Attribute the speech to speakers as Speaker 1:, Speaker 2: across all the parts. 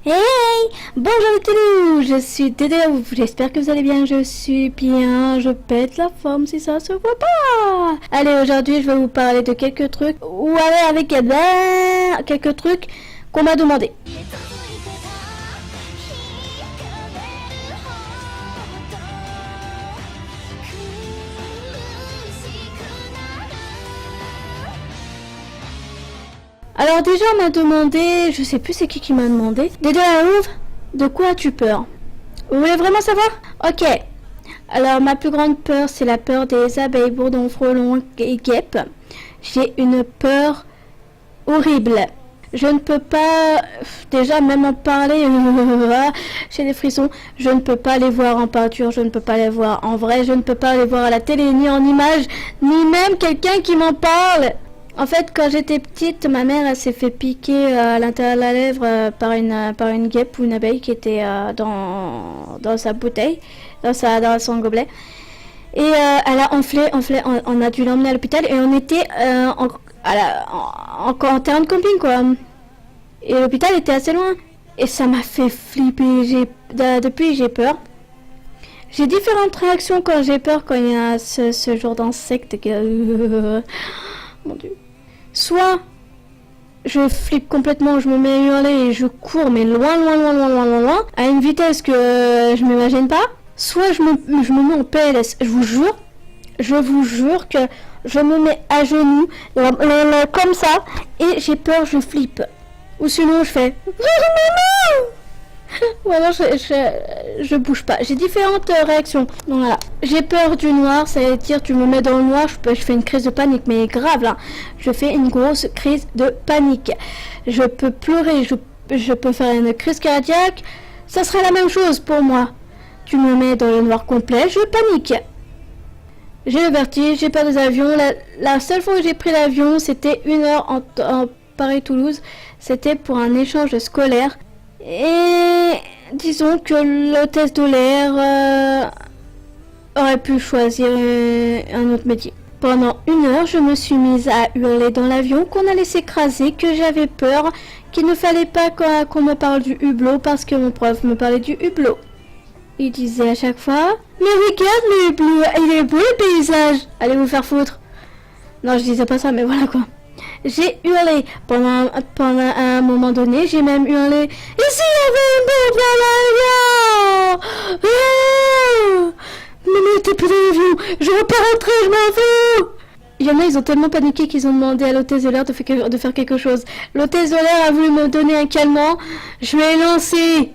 Speaker 1: Hey! Bonjour Toulouse, je suis Dédé, j'espère que vous allez bien, je suis bien, je pète la forme si ça se voit pas! Allez, aujourd'hui je vais vous parler de quelques trucs, ou aller avec quelques trucs qu'on m'a demandé. Alors déjà on m'a demandé, je sais plus c'est qui m'a demandé, Dédé de quoi as-tu peur? Vous voulez vraiment savoir? Ok. Alors ma plus grande peur c'est la peur des abeilles, bourdons, frelons et guêpes. J'ai une peur horrible. Je ne peux pas, déjà même en parler, j'ai des frissons. Je ne peux pas les voir en peinture, je ne peux pas les voir en vrai, je ne peux pas les voir à la télé, ni en image, ni même quelqu'un qui m'en parle. En fait, quand j'étais petite, ma mère elle s'est fait piquer à l'intérieur de la lèvre par une guêpe ou une abeille qui était dans sa bouteille, dans son gobelet. Et elle a enflé, on a dû l'emmener à l'hôpital et on était en terrain de camping quoi. Et l'hôpital était assez loin. Et ça m'a fait flipper, depuis j'ai peur. J'ai différentes réactions quand j'ai peur, quand il y a ce genre d'insecte qui... Mon Dieu. Soit je flippe complètement, je me mets à hurler et je cours, mais loin, à une vitesse que je m'imagine pas. Soit je me mets en PLS. Je vous jure que je me mets à genoux, comme ça, et j'ai peur, je flippe. Ou sinon je fais... Ou alors je bouge pas. J'ai différentes réactions. Donc voilà. J'ai peur du noir, ça veut dire tu me mets dans le noir, je fais une crise de panique, mais grave là. Je fais une grosse crise de panique. Je peux pleurer, je peux faire une crise cardiaque. Ça serait la même chose pour moi. Tu me mets dans le noir complet, je panique. J'ai le vertige, j'ai peur des avions. La seule fois où j'ai pris l'avion, c'était 1 heure en Paris-Toulouse. C'était pour un échange scolaire. Et disons que l'hôtesse de l'air aurait pu choisir un autre métier. Pendant 1 heure, je me suis mise à hurler dans l'avion qu'on allait s'écraser, que j'avais peur, qu'il ne fallait pas qu'on me parle du hublot parce que mon prof me parlait du hublot. Il disait à chaque fois « Mais regarde le hublot, il est beau le paysage !» Allez vous faire foutre. Non, je disais pas ça, mais voilà quoi. J'ai hurlé pendant un moment donné, j'ai même hurlé « Ici, il y avait une bombe dans l'avion ! Ne mettez plus dans l'avion, je veux pas rentrer, je m'en fous !» Il y en a, ils ont tellement paniqué qu'ils ont demandé à l'hôtesse de l'air de faire quelque chose. L'hôtesse de l'air a voulu me donner un calmant, je lui ai lancé.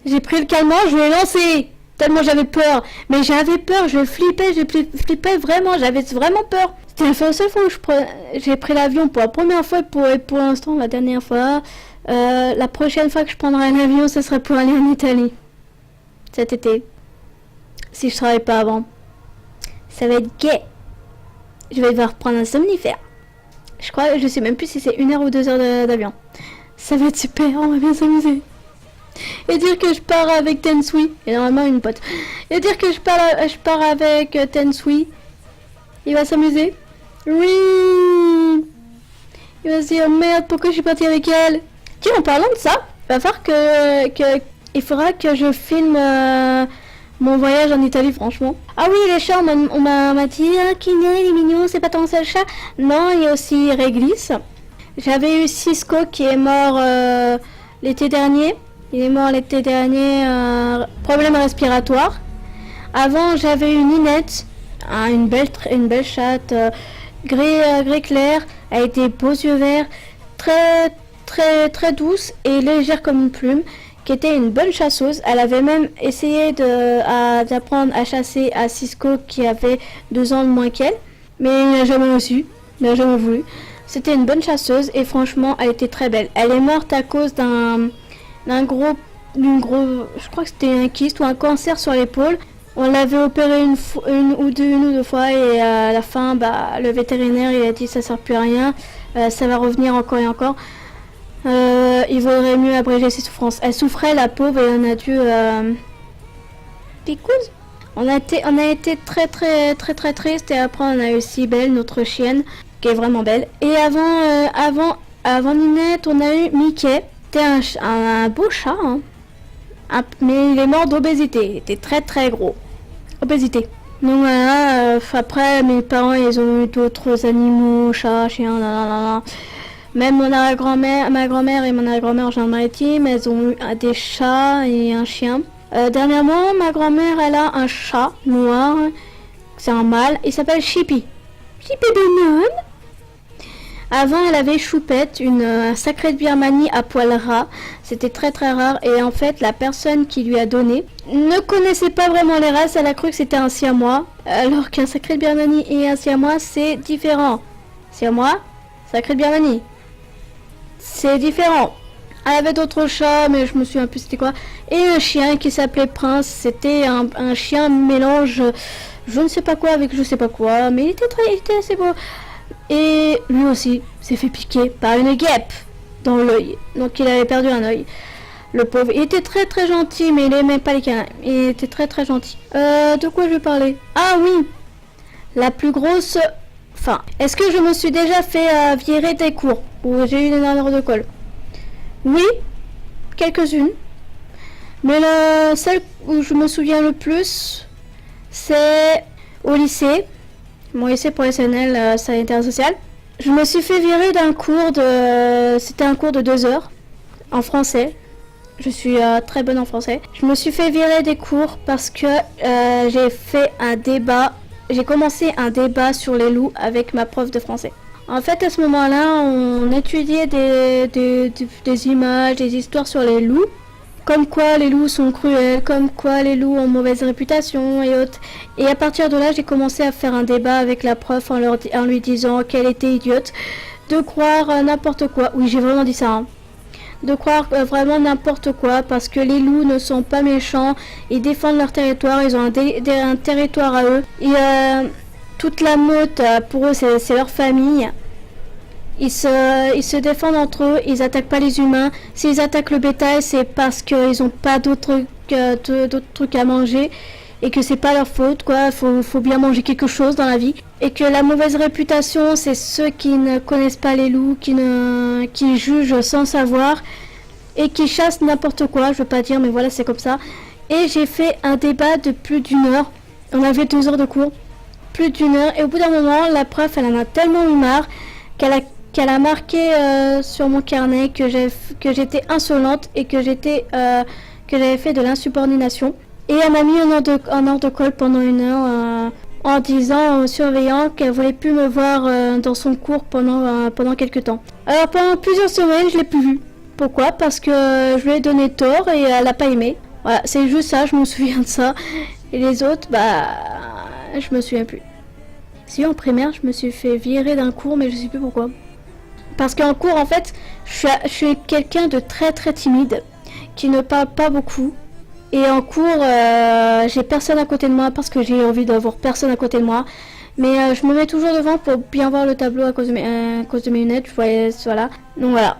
Speaker 1: J'ai pris le calmant, je lui ai lancé. Tellement j'avais peur. Mais j'avais peur, je flippais vraiment, j'avais vraiment peur. C'était la seule fois où j'ai pris l'avion pour la première fois et pour l'instant la dernière fois. La prochaine fois que je prendrai un avion, ce serait pour aller en Italie. Cet été. Si je travaille pas avant. Ça va être gai. Je vais devoir prendre un somnifère. Je sais même plus si c'est 1 heure ou 2 heures d'avion. Ça va être super, on va bien s'amuser. Et dire que je pars avec Tensui, et normalement une pote. Et dire que je pars avec Tensui. Il va s'amuser. Oui. Il va se dire merde, pourquoi je suis partie avec elle. Tiens, en parlant de ça, il va falloir il faudra que je filme mon voyage en Italie, franchement. Ah oui, les chats, on m'a dit ah, Kiné, il est mignon, c'est pas ton seul chat. Non, il y a aussi Réglisse. J'avais eu Cisco qui est mort l'été dernier. Il est mort l'été dernier, problème respiratoire. Avant, j'avais eu Ninette, une belle chatte, gris clair, avec des beaux yeux verts, très douce et légère comme une plume, qui était une bonne chasseuse. Elle avait même essayé d'apprendre à chasser à Cisco qui avait 2 ans de moins qu'elle, mais il n'a jamais reçu, il n'a jamais voulu. C'était une bonne chasseuse et franchement, elle était très belle. Elle est morte à cause je crois que c'était un kyste ou un cancer sur l'épaule. On l'avait opéré une ou deux fois et à la fin, le vétérinaire il a dit ça sert plus à rien, ça va revenir encore et encore. Il vaudrait mieux abréger ses souffrances. Elle souffrait la pauvre et on a dû picouse. On a été très triste et après on a eu Cybèle, notre chienne, qui est vraiment belle. Et avant Ninette, on a eu Mickey. C'était un beau chat, hein. Mais il est mort d'obésité. Il était très très gros. Obésité. Donc voilà, après mes parents ils ont eu d'autres animaux, chats, chiens, nanana. Même ma grand-mère et mon arrière-grand-mère en Charente-Maritime, elles ont eu des chats et un chien. Dernièrement, ma grand-mère elle a un chat noir, c'est un mâle, il s'appelle Chippy. Chippy Banane. Avant, elle avait Choupette, une sacrée de Birmanie à poil ras. C'était très très rare. Et en fait, la personne qui lui a donné ne connaissait pas vraiment les races. Elle a cru que c'était un siamois. Alors qu'un sacré de Birmanie et un siamois, c'est différent. Siamois, sacré de Birmanie. C'est différent. Elle avait d'autres chats, mais je me souviens plus c'était quoi. Et un chien qui s'appelait Prince. C'était un chien mélange, je ne sais pas quoi avec je sais pas quoi. Mais il était assez beau. Et lui aussi s'est fait piquer par une guêpe dans l'œil. Donc il avait perdu un œil. Le pauvre. Il était très très gentil, mais il aimait pas les câlins. Il était très très gentil. De quoi je vais parler? Ah oui, la plus grosse... Enfin, est-ce que je me suis déjà fait virer des cours où j'ai eu une erreur de colle? Oui, quelques-unes. Mais celle où je me souviens le plus, c'est au lycée. Mon lycée pour SNL sanitaire social. Je me suis fait virer d'un cours de... C'était un cours de 2 heures en français. Je suis très bonne en français. Je me suis fait virer des cours parce que j'ai fait un débat. J'ai commencé un débat sur les loups avec ma prof de français. En fait, à ce moment-là, on étudiait des images, des histoires sur les loups. Comme quoi les loups sont cruels, comme quoi les loups ont mauvaise réputation et autres. Et à partir de là, j'ai commencé à faire un débat avec la prof en lui disant qu'elle était idiote de croire n'importe quoi. Oui, j'ai vraiment dit ça. Hein. De croire vraiment n'importe quoi parce que les loups ne sont pas méchants, ils défendent leur territoire, ils ont un territoire à eux. Et toute la meute, pour eux, c'est leur famille. Ils se défendent entre eux, ils attaquent pas les humains. S'ils attaquent le bétail, c'est parce qu'ils n'ont pas d'autres trucs à manger et que c'est pas leur faute, quoi. Faut bien manger quelque chose dans la vie. Et que la mauvaise réputation, c'est ceux qui ne connaissent pas les loups, qui jugent sans savoir et qui chassent n'importe quoi. Je veux pas dire, mais voilà, c'est comme ça. Et j'ai fait un débat de plus d'1 heure. On avait 2 heures de cours, plus d'1 heure. Et au bout d'un moment, la prof, elle en a tellement eu marre qu'elle a marqué sur mon carnet que j'étais insolente et que j'avais fait de l'insubordination. Et elle m'a mis en ordre de colle pendant 1 heure en disant aux surveillants qu'elle voulait plus me voir dans son cours pendant quelques temps. Alors pendant plusieurs semaines, je l'ai plus vue. Pourquoi? Parce que je lui ai donné tort et elle a pas aimé. Voilà, c'est juste ça, je me souviens de ça. Et les autres, je me souviens plus. Si en primaire, je me suis fait virer d'un cours, mais je sais plus pourquoi. Parce qu'en cours, en fait, je suis quelqu'un de très très timide, qui ne parle pas beaucoup. Et en cours, j'ai personne à côté de moi parce que j'ai envie d'avoir personne à côté de moi. Mais je me mets toujours devant pour bien voir le tableau à cause de mes lunettes. Voilà. Donc voilà.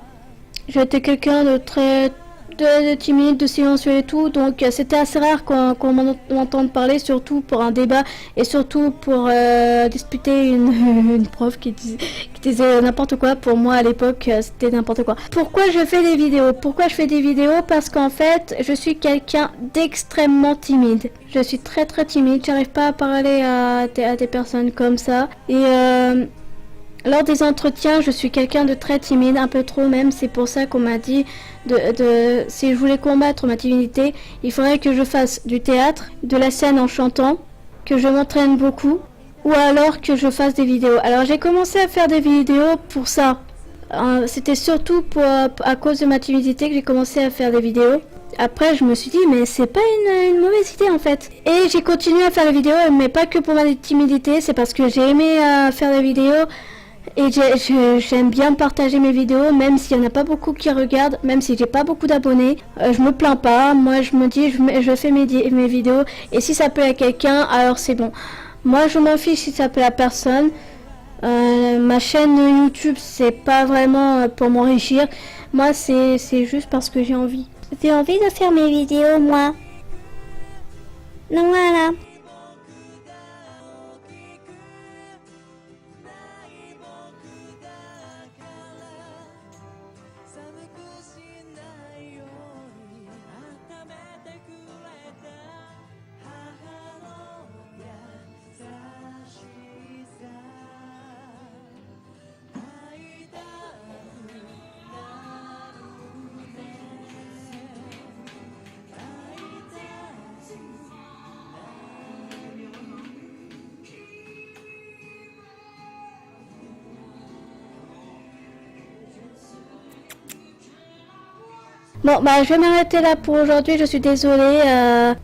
Speaker 1: J'étais quelqu'un de très de timide, de silencieux et tout, donc c'était assez rare qu'on m'entende parler, surtout pour un débat et surtout pour disputer une prof qui disait n'importe quoi. Pour moi à l'époque c'était n'importe quoi. Pourquoi je fais des vidéos? Pourquoi je fais des vidéos? Parce qu'en fait je suis quelqu'un d'extrêmement timide. Je suis très très timide, j'arrive pas à parler à des personnes comme ça. Et lors des entretiens, je suis quelqu'un de très timide, un peu trop même. C'est pour ça qu'on m'a dit si je voulais combattre ma timidité, il faudrait que je fasse du théâtre, de la scène en chantant, que je m'entraîne beaucoup, ou alors que je fasse des vidéos. Alors j'ai commencé à faire des vidéos pour ça. C'était surtout à cause de ma timidité que j'ai commencé à faire des vidéos. Après, je me suis dit, mais c'est pas une mauvaise idée en fait. Et j'ai continué à faire des vidéos, mais pas que pour ma timidité, c'est parce que j'ai aimé faire des vidéos. Et j'aime bien partager mes vidéos, même s'il n'y en a pas beaucoup qui regardent, même si j'ai pas beaucoup d'abonnés. Je me plains pas, moi je me dis, je fais mes vidéos, et si ça plaît à quelqu'un, alors c'est bon. Moi je m'en fiche si ça plaît à personne. Ma chaîne YouTube, c'est pas vraiment pour m'enrichir. Moi c'est juste parce que j'ai envie. J'ai envie de faire mes vidéos, moi. Donc voilà. Bon, bah, je vais m'arrêter là pour aujourd'hui. Je suis désolée.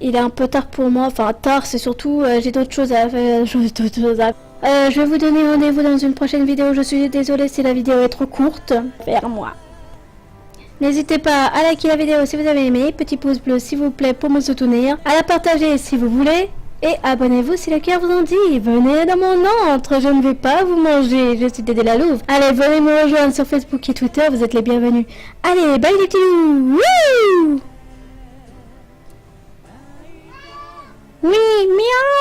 Speaker 1: Il est un peu tard pour moi. Enfin, tard, c'est surtout, j'ai d'autres choses à faire. Je vais vous donner rendez-vous dans une prochaine vidéo. Je suis désolée si la vidéo est trop courte. Vers moi. N'hésitez pas à liker la vidéo si vous avez aimé. Petit pouce bleu s'il vous plaît pour me soutenir. À la partager si vous voulez. Et abonnez-vous si le cœur vous en dit. Venez dans mon antre, je ne vais pas vous manger. Je suis Dédé la Louve. Allez, venez me rejoindre sur Facebook et Twitter, vous êtes les bienvenus. Allez, bye les petits loups. Wouh! Oui, miaou.